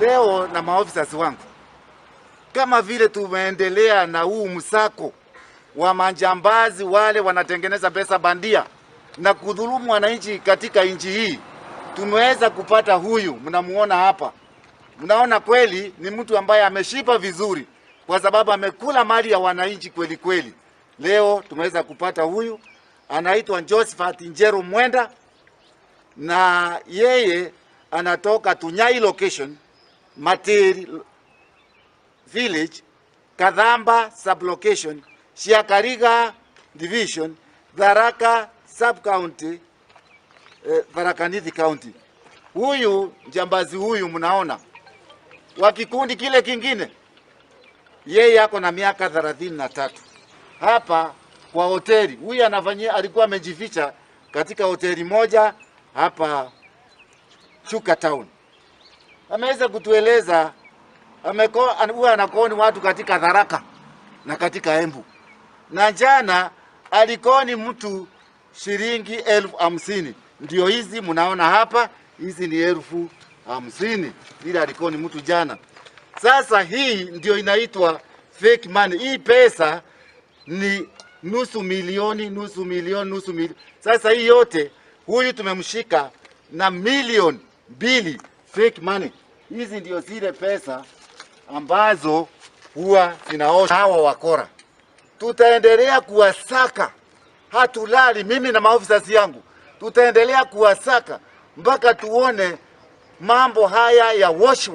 Leo na maofisa wangu, kama vile tumeendelea na huu msako wa majambazi wale wanatengeneza pesa bandia na kudhulumu wananchi katika nchi hii, tumeweza kupata huyu mnamuona hapa. Mnaona kweli ni mtu ambaye ameshiba vizuri kwa sababu amekula mali ya wananchi kweli kweli. Leo tumeweza kupata huyu, anaitwa Josephat Njeru Mwenda, na yeye anatoka Tunyai location, Materi village, Kadhamba sublocation, Shiakariga division, Tharaka sub-county, Tharaka Nithi county. Huyu jambazi huyu mnaona wa kikundi kile kingine, yeye yako na miaka 33 hapa kwa hoteli. Huyu anafanyia, alikuwa amejificha katika hoteli moja hapa Chuka town. Ameweza kutueleza huwa anakoni watu katika Tharaka na katika Embu, na jana alikoni mtu shilingi 50,000. Ndio hizi mnaona hapa, hizi ni 50,000 ile alikoni mtu jana. Sasa hii ndio inaitwa fake money. Hii pesa ni nusu milioni. Sasa hii yote huyu tumemshika na milioni 2 fake money. Hizi ndio zile pesa ambazo huwa zinaosha hawa wakora. Tutaendelea kuwasaka, hatulali. Mimi na maofisa yangu tutaendelea kuwasaka mpaka tuone mambo haya ya wash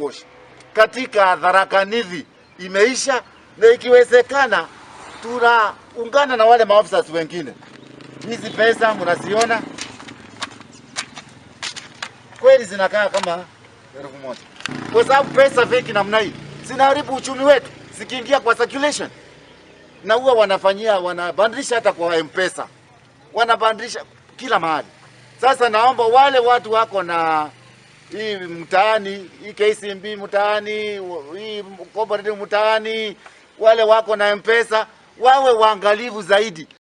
katika Tharaka Nithi imeisha, na ikiwezekana tunaungana na wale maofisa wengine. Hizi pesa mnaziona kweli zinakaa kama 1,000, kwa sababu pesa fake namna hii zinaharibu uchumi wetu zikiingia kwa circulation, na huwa wanabadilisha hata kwa M-Pesa, wanabadilisha kila mahali. Sasa naomba wale watu wako na hii mtaani, hii KCB mtaani, hii cooperative mtaani, wale wako na M-Pesa wawe waangalifu zaidi,